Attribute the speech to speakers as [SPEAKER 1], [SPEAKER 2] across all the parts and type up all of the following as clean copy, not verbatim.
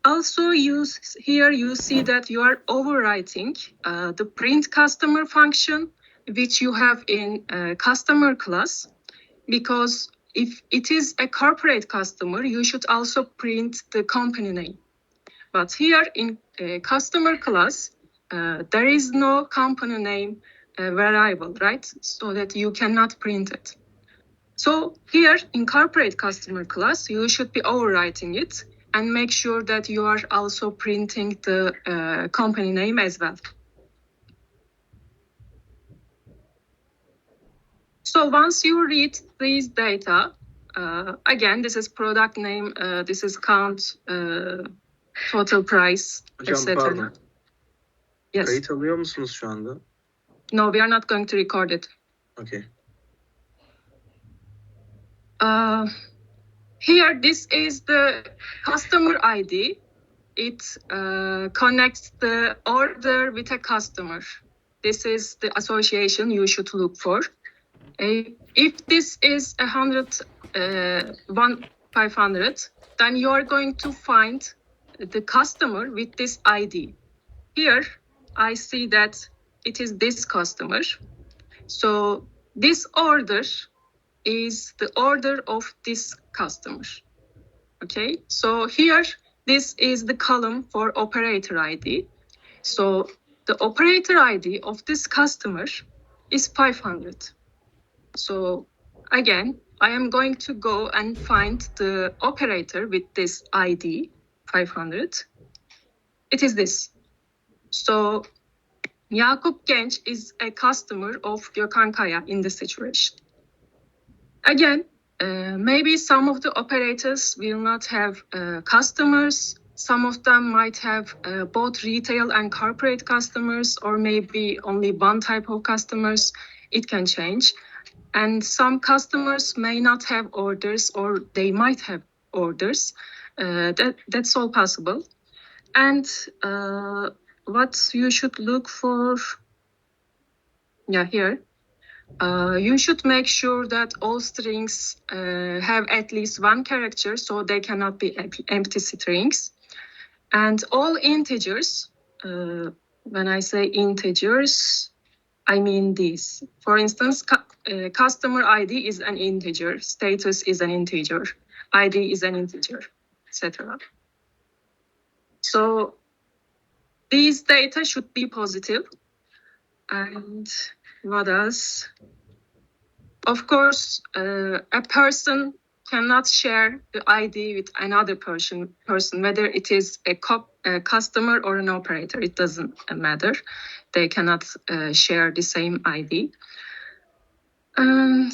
[SPEAKER 1] Also, here you see that you are overwriting the print customer function, which you have in customer class, because if it is a corporate customer, you should also print the company name. But here in customer class, there is no company name variable, right? So that you cannot print it. So here in corporate customer class, you should be overwriting it and make sure that you are also printing the company name as well. So once you read these data, again, this is product name, this is count, total price,
[SPEAKER 2] Hocam
[SPEAKER 1] etc.
[SPEAKER 2] pardon.
[SPEAKER 1] Yes.
[SPEAKER 2] Kayıt alıyor musunuz şu anda?
[SPEAKER 1] No, we are not going to record it.
[SPEAKER 2] Okay.
[SPEAKER 1] Here, this is the customer ID. It connects the order with a customer. This is the association you should look for. If this is 500, then you are going to find the customer with this ID. Here, I see that it is this customer. So this order is the order of this customer. Okay, so here, this is the column for operator ID. So the operator ID of this customer is 500. So again, I am going to go and find the operator with this ID 500. It is this. So Yakup Genç is a customer of Gökhan Kaya in this situation. Again, maybe some of the operators will not have customers. Some of them might have both retail and corporate customers, or maybe only one type of customers. It can change. And some customers may not have orders, or they might have orders. That's all possible. And what you should look for, here, you should make sure that all strings have at least one character, so they cannot be empty strings. And all integers, when I say integers, I mean these. For instance, customer ID is an integer, status is an integer, ID is an integer, etc. So these data should be positive. And what else? Of course, a person cannot share the ID with another person, whether it is a customer or an operator. It doesn't matter. They cannot share the same ID. And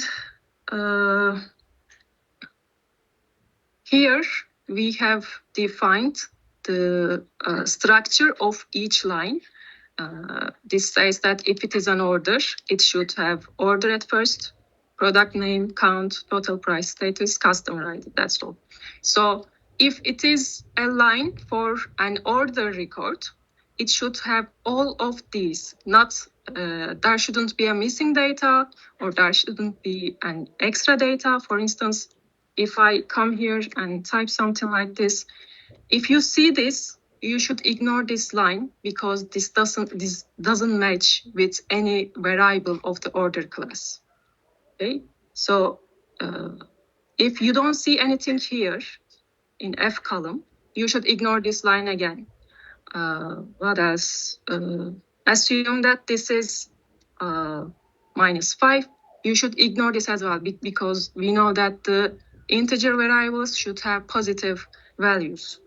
[SPEAKER 1] here we have defined the structure of each line. This says that if it is an order, it should have order at first, product name, count, total price, status, customer ID, that's all. So if it is a line for an order record, it should have all of these, not, there shouldn't be a missing data, or there shouldn't be an extra data. For instance, if I come here and type something like this, if you see this, you should ignore this line, because this doesn't match with any variable of the order class. Okay, so if you don't see anything here in F column, you should ignore this line again. What else? Assume that this is -5. You should ignore this as well, because we know that the integer variables should have positive values.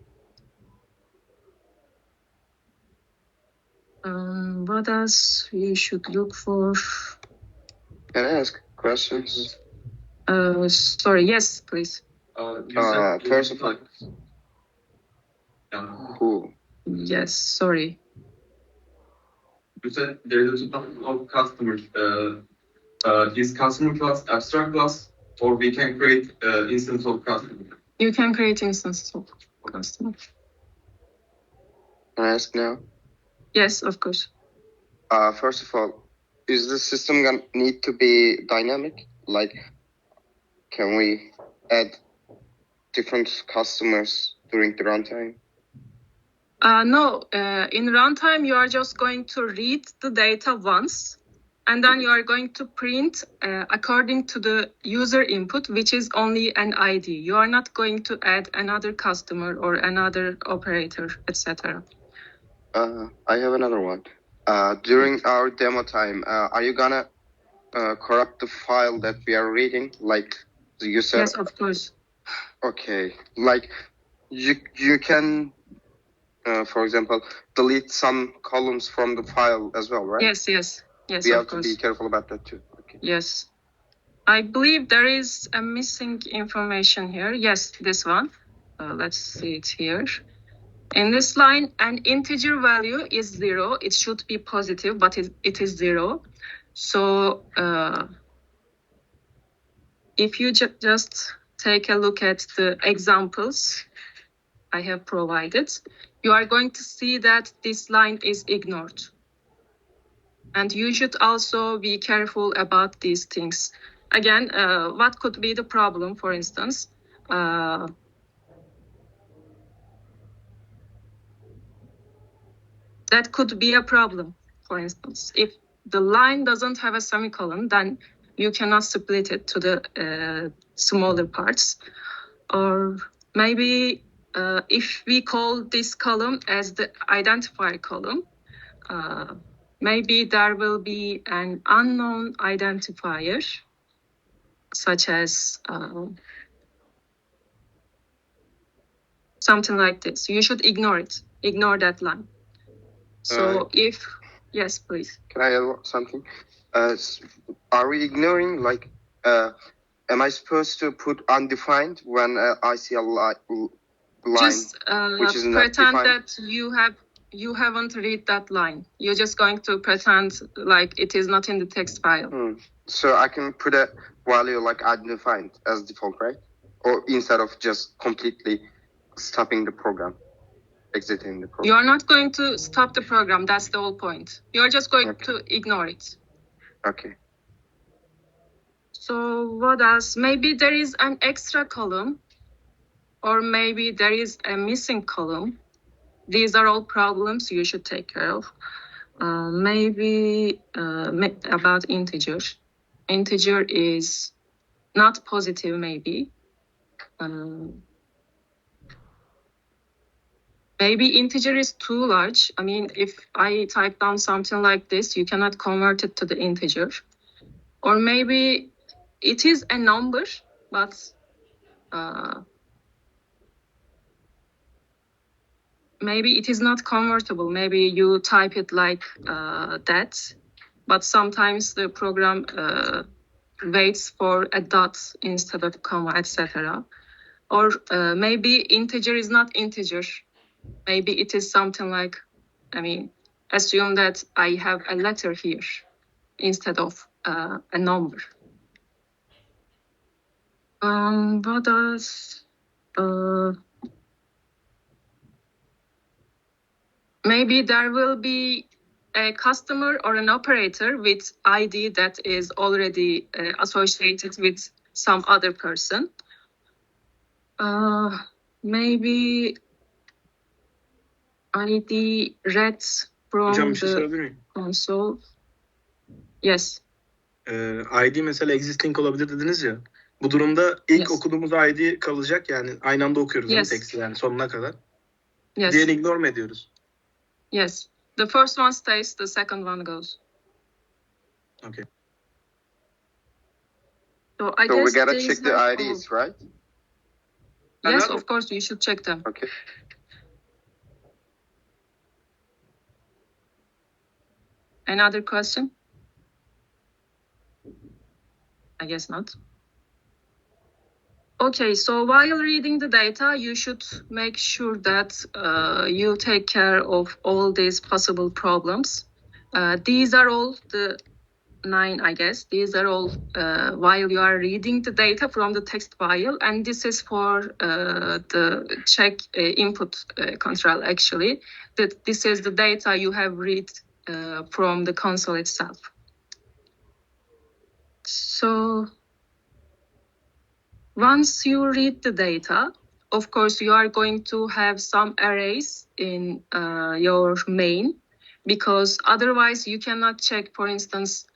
[SPEAKER 1] What else you should look for?
[SPEAKER 3] Can I ask questions?
[SPEAKER 1] Sorry, yes, please.
[SPEAKER 3] First of all, who?
[SPEAKER 1] Yes, sorry.
[SPEAKER 4] You said there is a total of customers. Is customer class abstract class, or we can create instance of customer?
[SPEAKER 1] You can create instances of customer.
[SPEAKER 3] Can I ask now?
[SPEAKER 1] Yes, of course.
[SPEAKER 3] First of all, is the system gonna need to be dynamic? Like, can we add different customers during the runtime?
[SPEAKER 1] No, in runtime, you are just going to read the data once, and then you are going to print according to the user input, which is only an ID. You are not going to add another customer or another operator, etc.
[SPEAKER 3] I have another one. During our demo time, are you gonna corrupt the file that we are reading? Like you said.
[SPEAKER 1] Yes, of course.
[SPEAKER 3] Okay. Like you can, for example, delete some columns from the file as well, right?
[SPEAKER 1] Yes,
[SPEAKER 3] We
[SPEAKER 1] of
[SPEAKER 3] have
[SPEAKER 1] course.
[SPEAKER 3] to be careful about that too. Okay.
[SPEAKER 1] Yes. I believe there is a missing information here. Yes, this one. Let's see it here. In this line, an integer value is 0. It should be positive, but it is 0. So if you just take a look at the examples I have provided, you are going to see that this line is ignored. And you should also be careful about these things. Again, what could be the problem, for instance? That could be a problem, for instance. If the line doesn't have a semicolon, then you cannot split it to the smaller parts. Or maybe if we call this column as the identifier column, maybe there will be an unknown identifier, such as something like this. You should ignore it. Ignore that line. So yes, please.
[SPEAKER 3] Can I add something? Are we ignoring, like, am I supposed to put undefined when I see a line
[SPEAKER 1] Just
[SPEAKER 3] which is not
[SPEAKER 1] pretend
[SPEAKER 3] defined?
[SPEAKER 1] that you haven't read that line. You're just going to pretend like it is not in the text file.
[SPEAKER 3] So I can put a value like undefined as default, right? Or instead of just completely stopping the program, exiting the program.
[SPEAKER 1] You are not going to stop the program. That's the whole point. You're just going to ignore it.
[SPEAKER 3] Okay.
[SPEAKER 1] So what else? Maybe there is an extra column, or maybe there is a missing column. These are all problems you should take care of. Maybe about integer. Integer is not positive, maybe. Maybe integer is too large. I mean, if I type down something like this, you cannot convert it to the integer. Or maybe it is a number, but maybe it is not convertible. Maybe you type it like that, but sometimes the program waits for a dot instead of comma, etc. Or maybe integer is not integer. Maybe it is something like, I mean, assume that I have a letter here instead of a number. What else? Maybe there will be a customer or an operator with ID that is already associated with some other person. Maybe ID read from
[SPEAKER 2] Hocam bir şey
[SPEAKER 1] the
[SPEAKER 2] sorabilir miyim?
[SPEAKER 1] console. Yes.
[SPEAKER 2] ID mesela existing olabilir dediniz ya. Bu durumda ilk okuduğumuz ID kalacak, yani aynı anda okuyoruz değil mi teksti, yani sonuna kadar.
[SPEAKER 1] Yes.
[SPEAKER 2] Diğerini ignore mu ediyoruz?
[SPEAKER 1] Yes. The first one stays, the second one goes.
[SPEAKER 2] Okay.
[SPEAKER 1] So
[SPEAKER 3] we gotta check the IDs, right?
[SPEAKER 1] Yes, of course, you should check them.
[SPEAKER 3] Okay.
[SPEAKER 1] Another question? I guess not. Okay, so while reading the data, you should make sure that you take care of all these possible problems. These are all the 9, I guess. These are all while you are reading the data from the text file, and this is for the check input control, actually. That this is the data you have read from the console itself. So once you read the data, of course, you are going to have some arrays in your main, because otherwise you cannot check, for instance,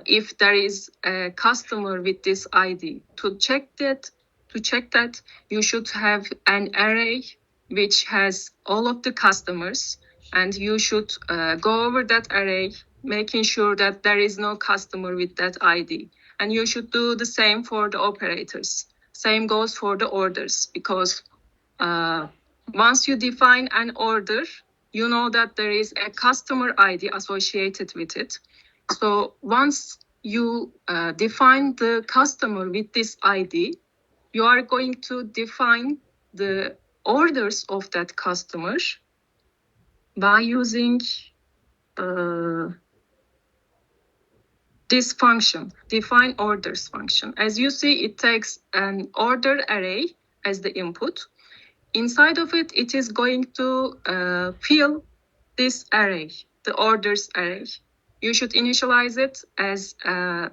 [SPEAKER 1] if there is a customer with this ID. To check that, you should have an array which has all of the customers, and you should go over that array, making sure that there is no customer with that ID. And you should do the same for the operators. Same goes for the orders, because once you define an order, you know that there is a customer ID associated with it. So once you define the customer with this ID, you are going to define the orders of that customer by using this function, define orders function. As you see, it takes an order array as the input. Inside of it, it is going to fill this array, the orders array. You should initialize it as an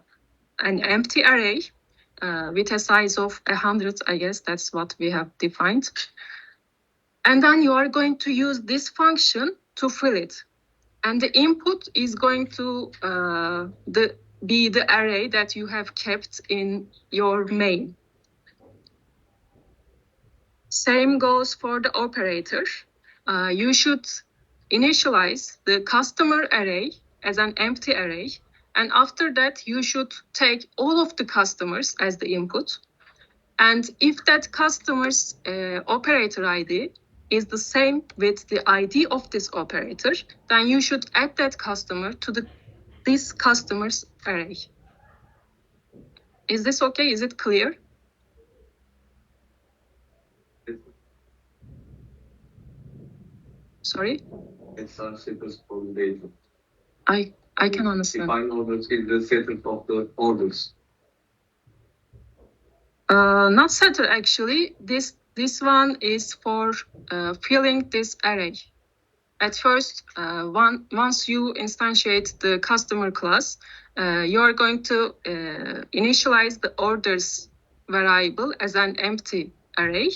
[SPEAKER 1] empty array with a size of 100, I guess that's what we have defined. And then you are going to use this function to fill it. And the input is going to be the array that you have kept in your main. Same goes for the operator. You should initialize the customer array as an empty array. And after that, you should take all of the customers as the input. And if that customer's operator ID is the same with the ID of this operator, then you should add that customer to this customer's array. Is this okay? Is it clear? Sorry?
[SPEAKER 4] It's a sequence for the data.
[SPEAKER 1] I can understand.
[SPEAKER 4] Define orders is the setup of the orders.
[SPEAKER 1] Not setter, actually. This one is for filling this array. At first, once you instantiate the customer class, you are going to initialize the orders variable as an empty array.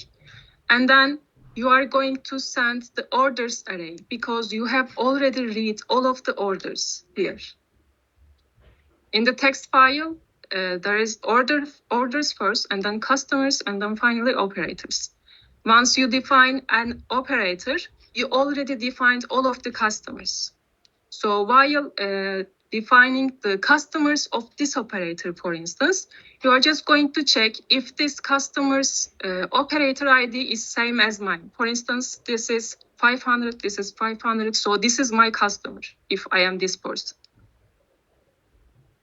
[SPEAKER 1] And then you are going to send the orders array, because you have already read all of the orders here. In the text file, there is orders first, and then customers, and then finally operators. Once you define an operator, you already defined all of the customers. So while defining the customers of this operator, for instance, you are just going to check if this customer's operator ID is same as mine. For instance, this is 500, this is 500, so this is my customer if I am this person.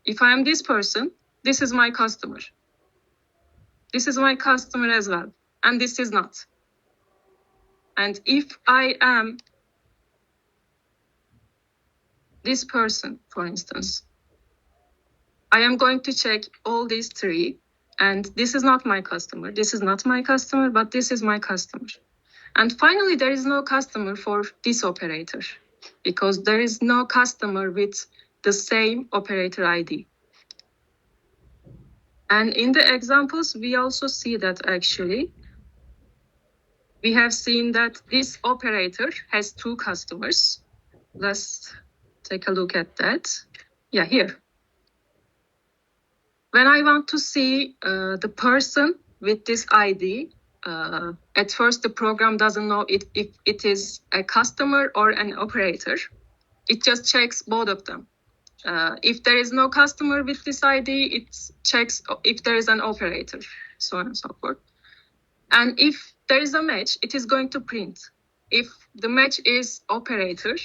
[SPEAKER 1] If I am this person, this is my customer. This is my customer as well, and this is not. And if I am this person, for instance, I am going to check all these three, and this is not my customer, this is not my customer, but this is my customer. And finally, there is no customer for this operator, because there is no customer with the same operator ID. And in the examples, we also see that actually, we have seen that this operator has two customers. Let's take a look at that. Yeah, here. When I want to see the person with this ID, at first the program doesn't know if it is a customer or an operator. It just checks both of them. If there is no customer with this ID, it checks if there is an operator, so on and so forth. And if there is a match, it is going to print. If the match is operator,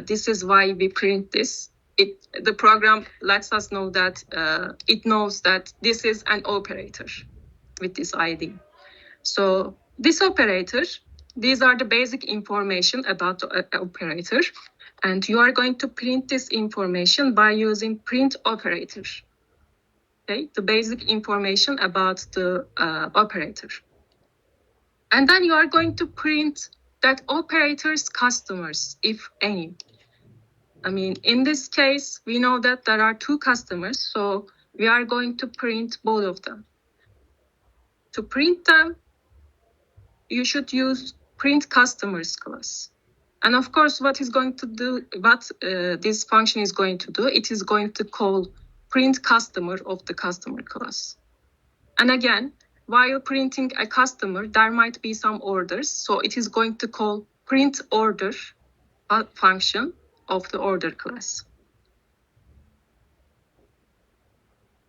[SPEAKER 1] this is why we print this. The program lets us know that it knows that this is an operator with this ID. So this operator, these are the basic information about the operator. And you are going to print this information by using print operator. Okay, the basic information about the operator. And then you are going to print that operator's customers, if any. I mean, in this case, we know that there are two customers, so we are going to print both of them. To print them, you should use print customers class. And of course, what this function is going to do, it is going to call print customer of the customer class. And again, while printing a customer, there might be some orders. So it is going to call print order function of the order class.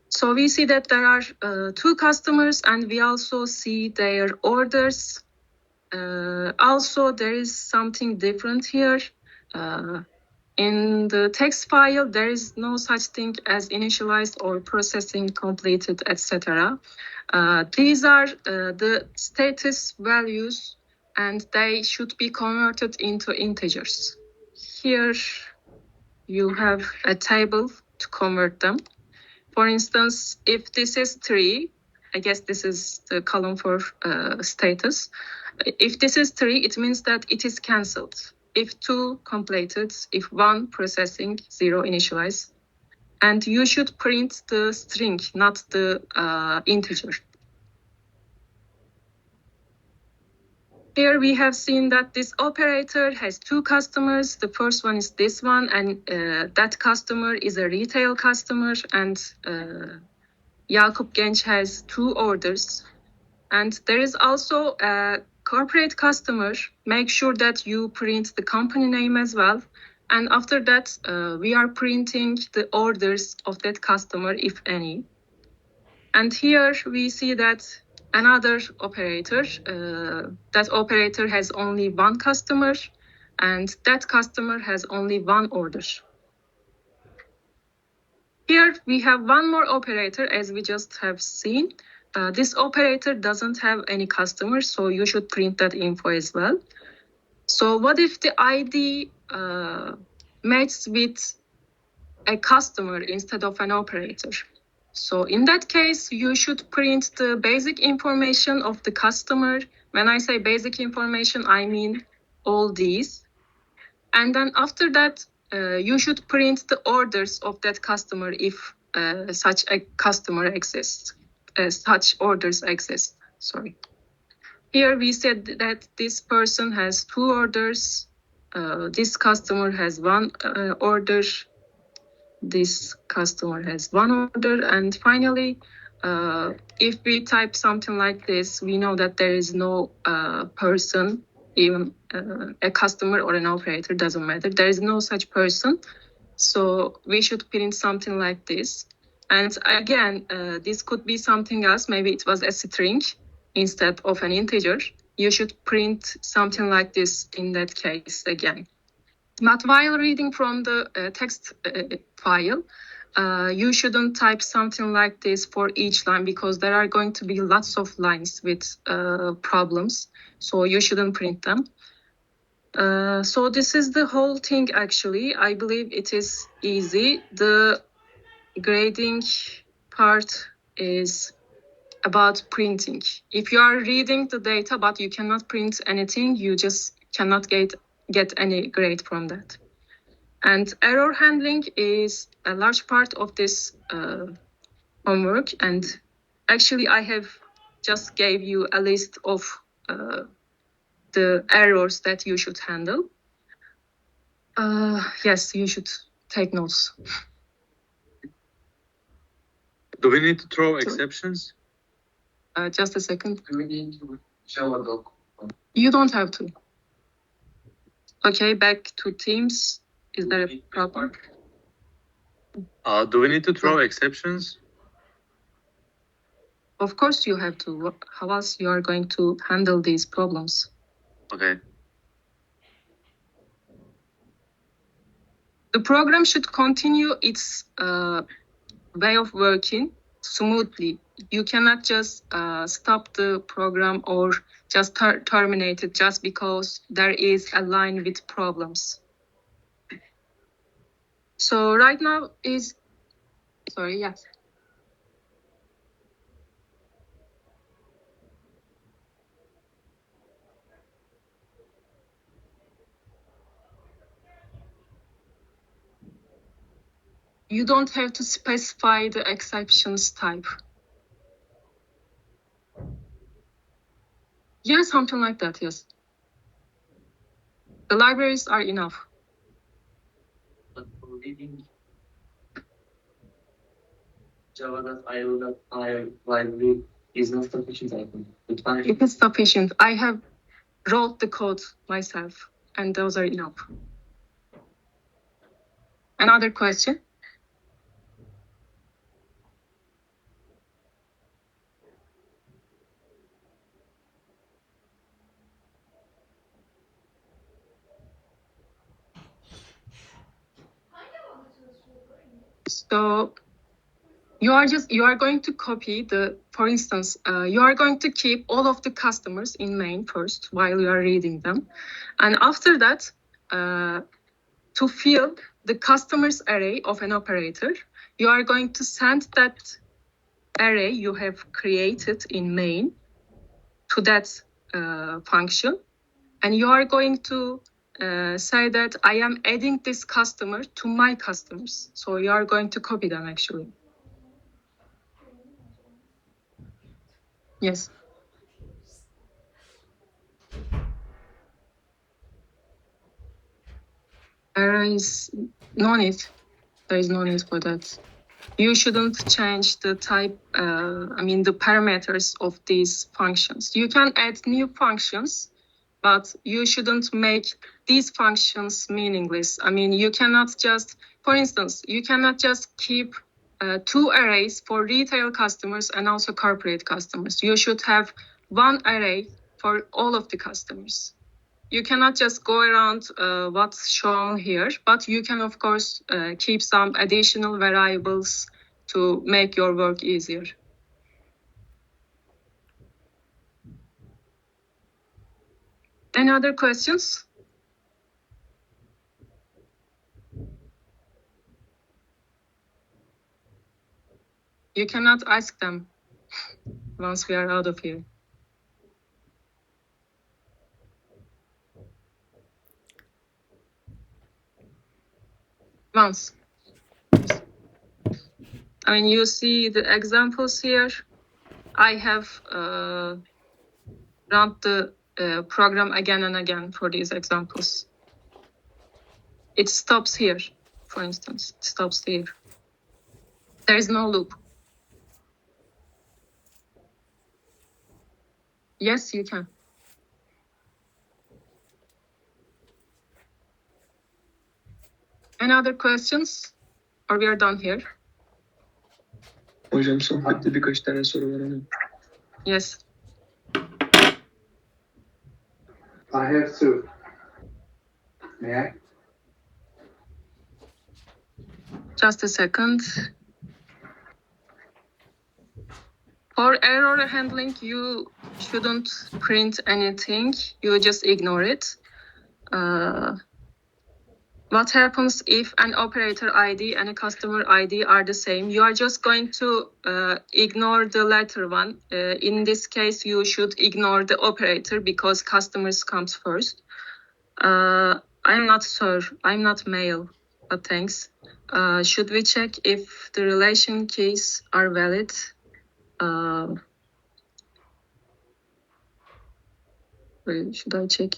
[SPEAKER 1] So we see that there are 2 customers, and we also see their orders. Also, there is something different here. In the text file, there is no such thing as initialized or processing completed, etc. These are the status values, and they should be converted into integers. Here you have a table to convert them. For instance, if this is 3, I guess this is the column for status. If this is 3, it means that it is cancelled. If 2, completed. If 1, processing. 0, initialized. And you should print the string, not the integer. Here we have seen that this operator has 2 customers. The first one is this one, and that customer is a retail customer, and Yakup Genç has 2 orders. And there is also a corporate customer. Make sure that you print the company name as well. And after that, we are printing the orders of that customer, if any. And here we see that another operator, that operator has only 1 customer, and that customer has only 1 order. Here we have one more operator, as we just have seen. This operator doesn't have any customers, so you should print that info as well. So what if the ID matches with a customer instead of an operator? So in that case, you should print the basic information of the customer. When I say basic information, I mean all these. And then after that, you should print the orders of that customer if such a customer exists, such orders exist. Sorry. Here we said that this person has 2 orders. This customer has 1 order. This customer has 1 order. And finally, if we type something like this, we know that there is no person, even a customer or an operator, doesn't matter. There is no such person. So we should print something like this. And again, this could be something else. Maybe it was a string instead of an integer. You should print something like this in that case again. But while reading from the text file, you shouldn't type something like this for each line, because there are going to be lots of lines with problems. So you shouldn't print them. So this is the whole thing, actually. I believe it is easy. The grading part is about printing. If you are reading the data but you cannot print anything, you just cannot get any grade from that. And error handling is a large part of this homework. And actually, I have just gave you a list of the errors that you should handle. Yes, you should take notes.
[SPEAKER 2] Do we need to throw exceptions?
[SPEAKER 1] Just a second.
[SPEAKER 4] Do we need to show a doc?
[SPEAKER 1] You don't have to. Okay, back to Teams. Is there a problem?
[SPEAKER 2] Do we need to throw exceptions?
[SPEAKER 1] Of course you have to. How else you are going to handle these problems?
[SPEAKER 2] Okay.
[SPEAKER 1] The program should continue its way of working smoothly. You cannot just stop the program or just terminate it just because there is a line with problems. So right now is, sorry, yes. You don't have to specify the exceptions type. Yeah, something like that, yes. The libraries are enough.
[SPEAKER 5] But for reading Java.io library is not sufficient, I think.
[SPEAKER 1] It is sufficient. I have wrote the code myself, and those are enough. Another question? So you are going to copy the, for instance, you are going to keep all of the customers in main first while you are reading them. And after that, to fill the customers array of an operator, you are going to send that array you have created in main to that function. And you are going to say that I am adding this customer to my customers. So you are going to copy them actually. Yes. Arrays, no need. There is no need for that. You shouldn't change the type, the parameters of these functions. You can add new functions, but you shouldn't make these functions meaningless. I mean, you cannot just, for instance, you cannot just keep 2 arrays for retail customers and also corporate customers. You should have 1 array for all of the customers. You cannot just go around what's shown here, but you can, of course, keep some additional variables to make your work easier. Any other questions? You cannot ask them once we are out of here. Once. I mean, you see the examples here. I have run the program again and again for these examples. It stops here, for instance. It stops here. There is no loop. Yes, you can. Any other questions? Or we are done here?
[SPEAKER 6] Hocam sohbette birkaç tane soru var ama.
[SPEAKER 1] Yes.
[SPEAKER 7] I have 2. May I?
[SPEAKER 1] Just a second. For error handling, you shouldn't print anything. You just ignore it. What happens if an operator ID and a customer ID are the same? You are just going to ignore the latter one. In this case, you should ignore the operator because customers comes first. I'm not sure. I'm not male, but thanks. Should we check if the relation keys are valid? Should I check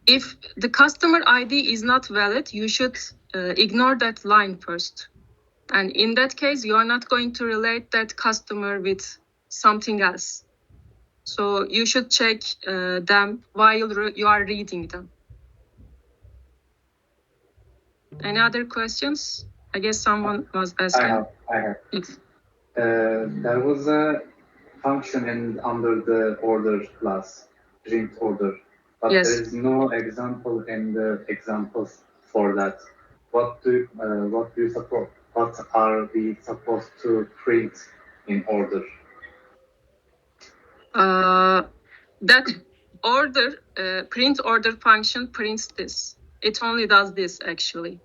[SPEAKER 1] if the customer ID is not valid, you should ignore that line first. And in that case, you are not going to relate that customer with something else. So you should check them while you are reading them. Any other questions? I guess someone was asking.
[SPEAKER 7] I have.
[SPEAKER 1] Yes.
[SPEAKER 7] There was a function under the order class, print order, but
[SPEAKER 1] Yes.
[SPEAKER 7] there is no example in the examples for that. What do you support? What are we supposed to print in order?
[SPEAKER 1] That order, print order function prints this. It only does this actually.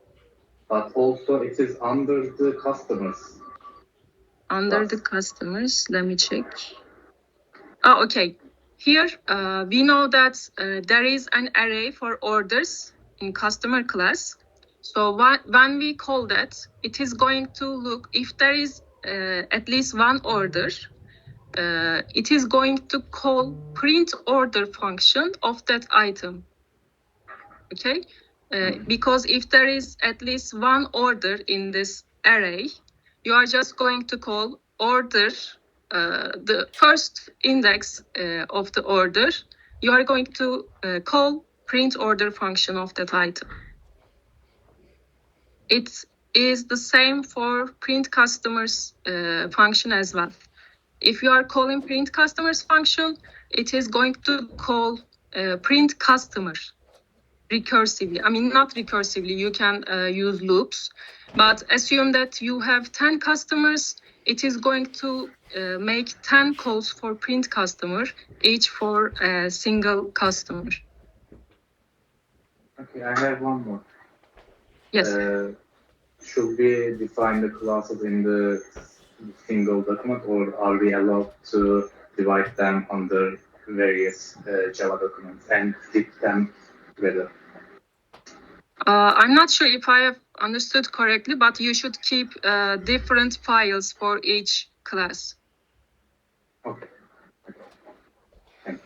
[SPEAKER 7] But also it is under the customers.
[SPEAKER 1] Under the customers, let me check. Oh, okay. Here, we know that there is an array for orders in customer class. So when we call that, it is going to look if there is at least one order, it is going to call print order function of that item. Okay, because if there is at least one order in this array, you are just going to call order, the first index of the order, you are going to call print order function of that item. It is the same for print customers function as well. If you are calling print customers function, it is going to call print customer recursively. I mean, not recursively, you can use loops, but assume that you have 10 customers, it is going to make 10 calls for print customer, each for a single customer.
[SPEAKER 7] Okay, I have one more.
[SPEAKER 1] Yes.
[SPEAKER 7] Should we define the classes in the single document, or are we allowed to divide them under various Java documents and fit them together?
[SPEAKER 1] I'm not sure if I have understood correctly, but you should keep different files for each class.
[SPEAKER 7] Okay.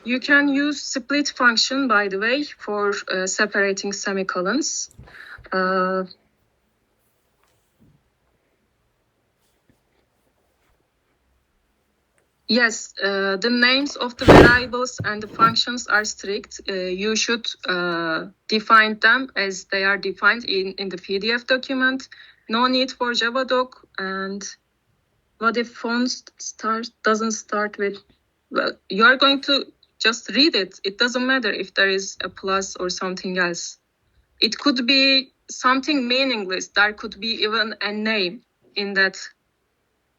[SPEAKER 1] You can use split function, by the way, for separating semicolons. Yes, the names of the variables and the functions are strict. You should define them as they are defined in the PDF document. No need for Javadoc. And what if font doesn't start with, well, you are going to just read it. It doesn't matter if there is a plus or something else. It could be something meaningless. There could be even a name in that.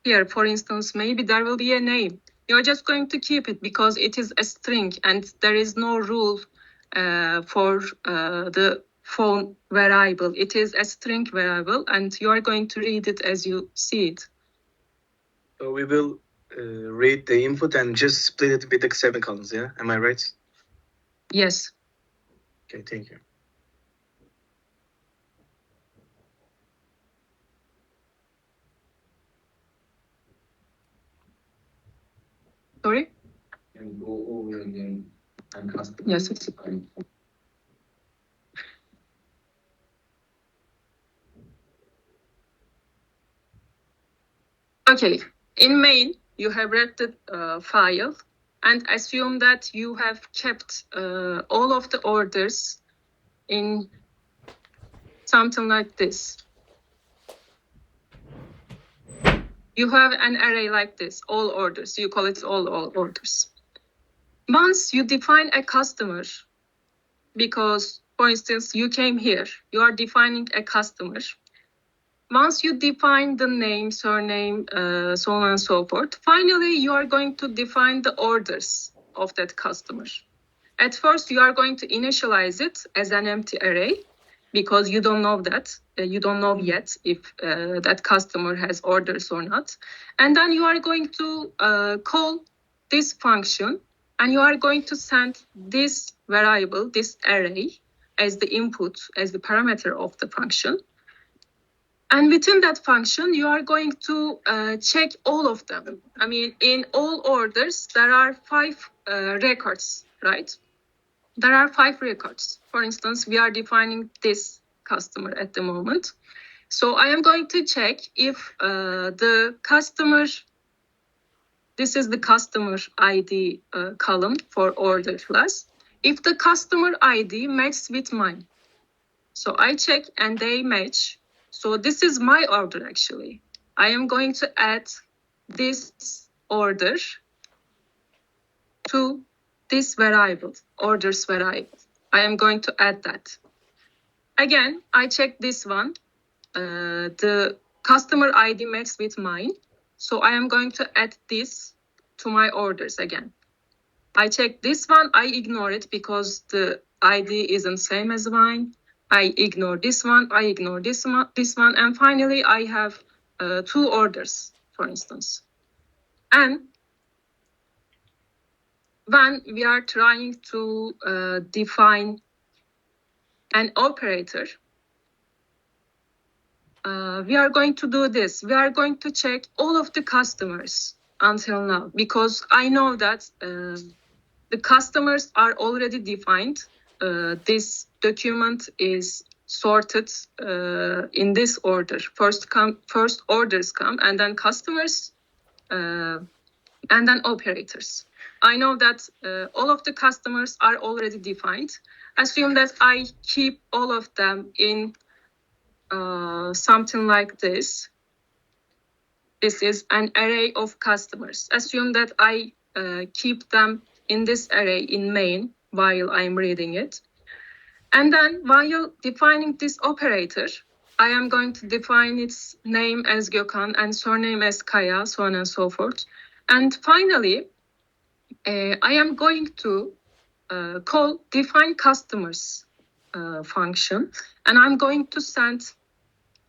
[SPEAKER 1] Here, for instance, maybe there will be a name. You're just going to keep it because it is a string and there is no rule for the font variable. It is a string variable and you are going to read it as you see it.
[SPEAKER 2] So we will read the input and just split it with the semicolons, yeah? Am I right?
[SPEAKER 1] Yes.
[SPEAKER 2] Okay, thank you.
[SPEAKER 1] Sorry?
[SPEAKER 5] Can we go over again and custom?
[SPEAKER 1] Yes. Okay, in main, you have read the file and assume that you have kept all of the orders in something like this. You have an array like this, all orders. You call it all orders. Once you define a customer, because, for instance, you came here, you are defining a customer. Once you define the name, surname, so on and so forth, finally, you are going to define the orders of that customer. At first, you are going to initialize it as an empty array because you don't know that. You don't know yet if that customer has orders or not. And then you are going to call this function and you are going to send this variable, this array, as the input, as the parameter of the function. And within that function, you are going to check all of them. I mean, in all orders, there are 5 records, right? There are 5 records. For instance, we are defining this customer at the moment. So I am going to check if the customer, this is the customer ID column for order class, if the customer ID matches with mine. So I check and they match. So this is my order actually. I am going to add this order to this variable, orders variable. I am going to add that. Again, I check this one. The customer ID matches with mine. So I am going to add this to my orders again. I check this one, I ignore it because the ID isn't same as mine. I ignore this one, I ignore this one, and finally I have 2 orders, for instance. And when we are trying to define an operator, we are going to do this. We are going to check all of the customers until now, because I know that the customers are already defined. This document is sorted in this order. First orders come, and then customers, and then operators. I know that all of the customers are already defined. Assume that I keep all of them in something like this. This is an array of customers. Assume that I keep them in this array in main while I'm reading it. And then while defining this operator, I am going to define its name as Gökhan and surname as Kaya, so on and so forth. And finally, I am going to call define customers function, and I'm going to send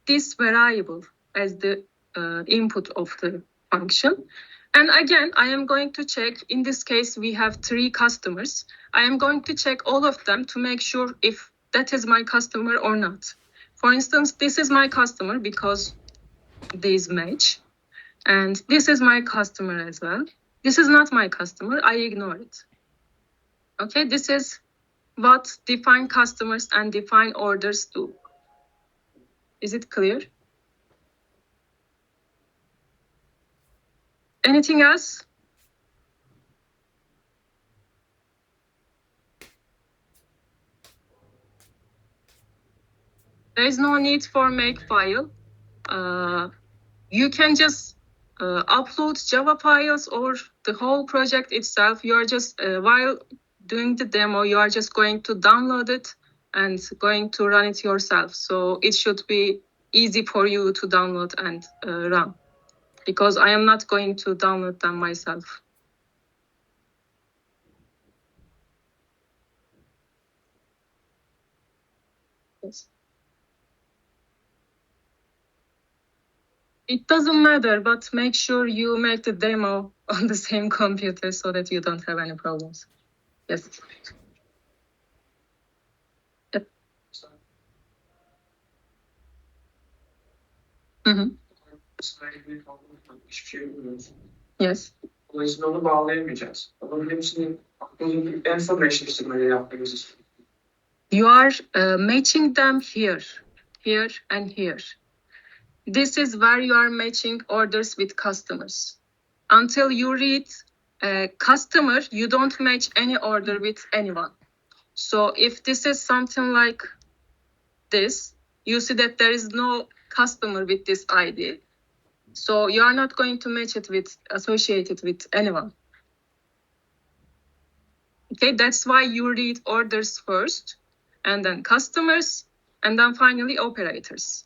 [SPEAKER 1] this variable as the input of the function. And again, I am going to check, in this case, we have 3 customers. I am going to check all of them to make sure if that is my customer or not. For instance, this is my customer because these match. And this is my customer as well. This is not my customer, I ignore it. Okay, this is what define customers and define orders do. Is it clear? Anything else? There is no need for make file. You can just upload Java files or the whole project itself. You are just, while doing the demo, you are just going to download it and going to run it yourself. So it should be easy for you to download and run, because I am not going to download them myself. Yes. It doesn't matter, but make sure you make the demo on the same computer so that you don't have any problems. Yes. Yep. Mm-hmm.
[SPEAKER 6] Hiçbir şey bilmiyoruz.
[SPEAKER 1] Yes.
[SPEAKER 6] Dolayısıyla onu bağlayamayacağız. Onun hepsini en son eşleştirmeleri yapmamız istiyoruz.
[SPEAKER 1] You are matching them here, here, and here. This is where you are matching orders with customers. Until you read customer, you don't match any order with anyone. So if this is something like this, you see that there is no customer with this ID. So you are not going to match it with, associate it with anyone. Okay, that's why you read orders first, and then customers, and then finally operators.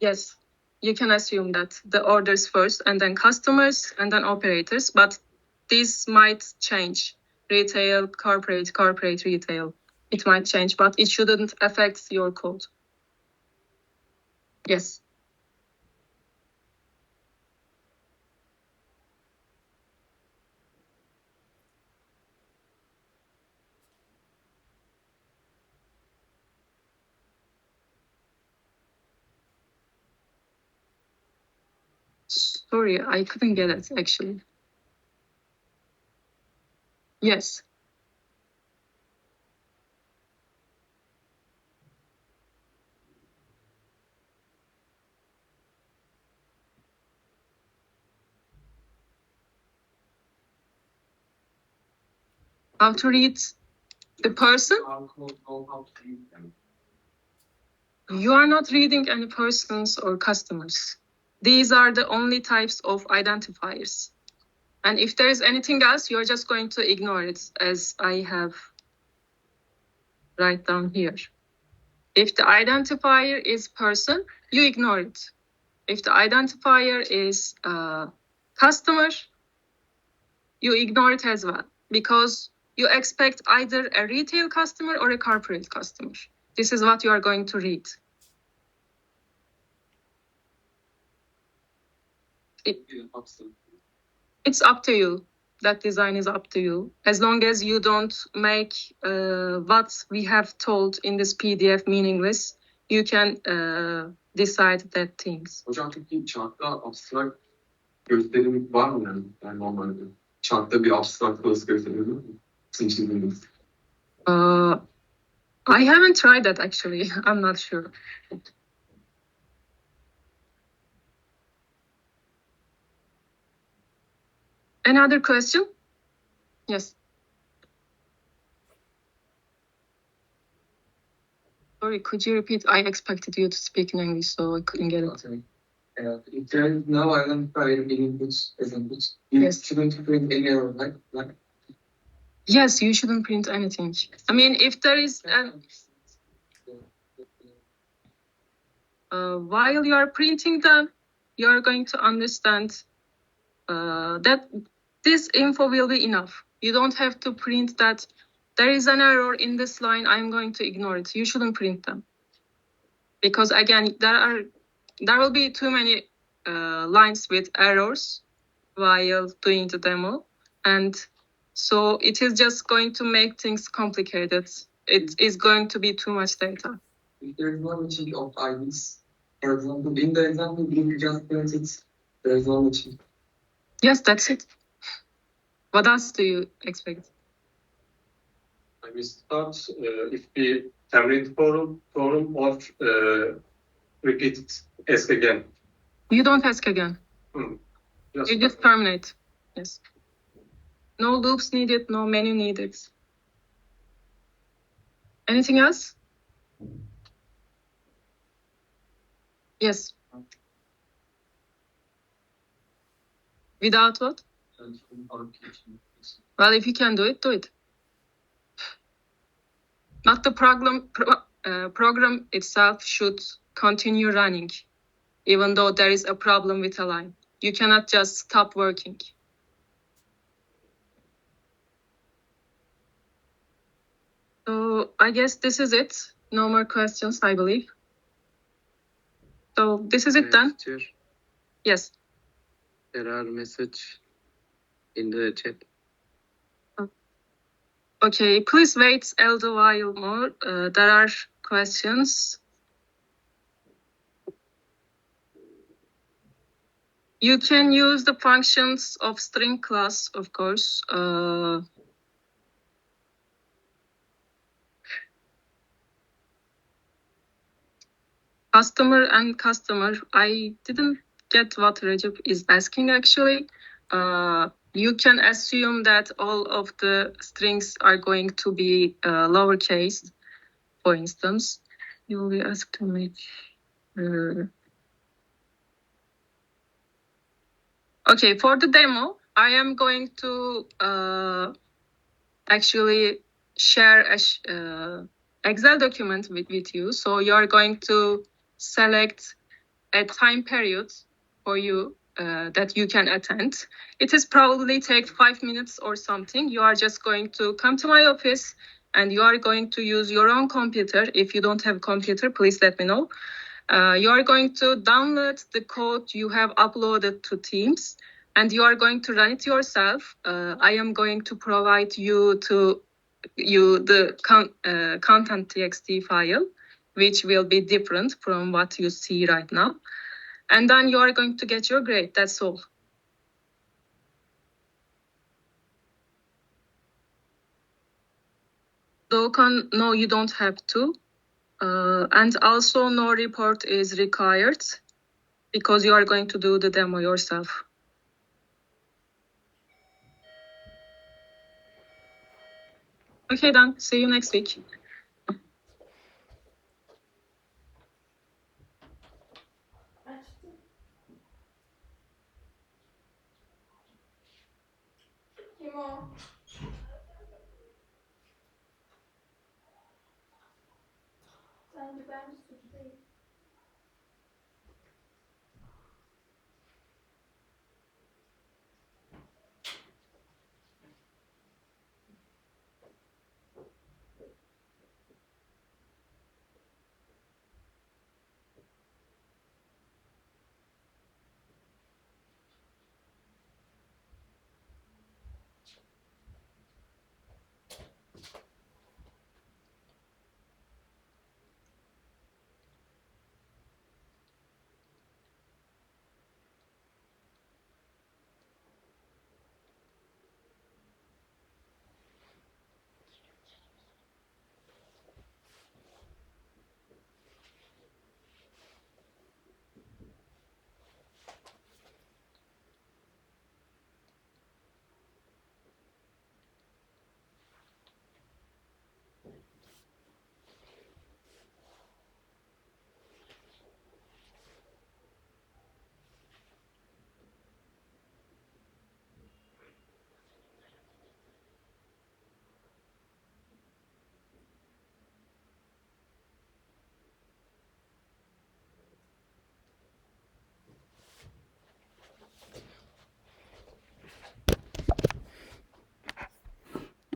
[SPEAKER 1] Yes, you can assume that the orders first, and then customers, and then operators, but these might change. Retail, corporate, retail. It might change, but it shouldn't affect your code. Yes. Sorry, I couldn't get it, actually. Yes. How to read the person? You are not reading any persons or customers. These are the only types of identifiers. And if there is anything else, you're just going to ignore it, as I have right down here. If the identifier is person, you ignore it. If the identifier is customer, you ignore it as well, because you expect either a retail customer or a corporate customer. This is what you are going to read. It's up to you. That design is up to you. As long as you don't make what we have told in this PDF meaningless, you can decide that things.
[SPEAKER 5] Hocam peki chartta abstract
[SPEAKER 4] gösterim var mı yani? Yani normalde. Chart'ta bir abstract class gösterebilir mi? Sizin çizdiğiniz.
[SPEAKER 1] I haven't tried that actually. I'm not sure. Another question? Yes. Sorry, could you repeat? I expected you to speak in English, so I couldn't get it.
[SPEAKER 6] Okay. If there is no identifier in inputs as inputs,
[SPEAKER 1] Yes.
[SPEAKER 6] shouldn't print any error, like
[SPEAKER 1] Yes, you shouldn't print anything. I mean, if there is while you are printing them, you are going to understand that this info will be enough. You don't have to print that there is an error in this line, I'm going to ignore it. You shouldn't print them. Because again, there will be too many lines with errors while doing the demo. And so it is just going to make things complicated. It is going to be too much data.
[SPEAKER 6] if there is no matching of IDs, for example, in the example you just printed, there is no matching.
[SPEAKER 1] Yes, that's it. What else do you expect?
[SPEAKER 8] We start if we terminate forum or repeat it, ask again.
[SPEAKER 1] You don't ask again. You just terminate. Yes. No loops needed, no menu needed. Anything else? Yes. Without what? Well, if you can do it, do it. But the program itself should continue running, even though there is a problem with a line. You cannot just stop working. So I guess this is it. No more questions, I believe. So this is it then?
[SPEAKER 9] Teacher,
[SPEAKER 1] Yes.
[SPEAKER 9] there are message in the chat.
[SPEAKER 1] Okay, please wait a little while more. There are questions. You can use the functions of string class, of course. Customer and customer. I didn't get what Recep is asking actually. You can assume that all of the strings are going to be lowercase, for instance. You will be asked to make... Okay, for the demo, I am going to actually share a Excel document with you. So you're going to select a time period for you that you can attend. It is probably take 5 minutes or something. You are just going to come to my office and you are going to use your own computer. If you don't have a computer, please let me know. You are going to download the code you have uploaded to Teams and you are going to run it yourself. I am going to provide you the content.txt file, which will be different from what you see right now. And then you are going to get your grade. That's all. Doğukan, no, you don't have to. And also no report is required because you are going to do the demo yourself. Okay, then. See you next week.
[SPEAKER 10] Kim o? Bence ben suç değil.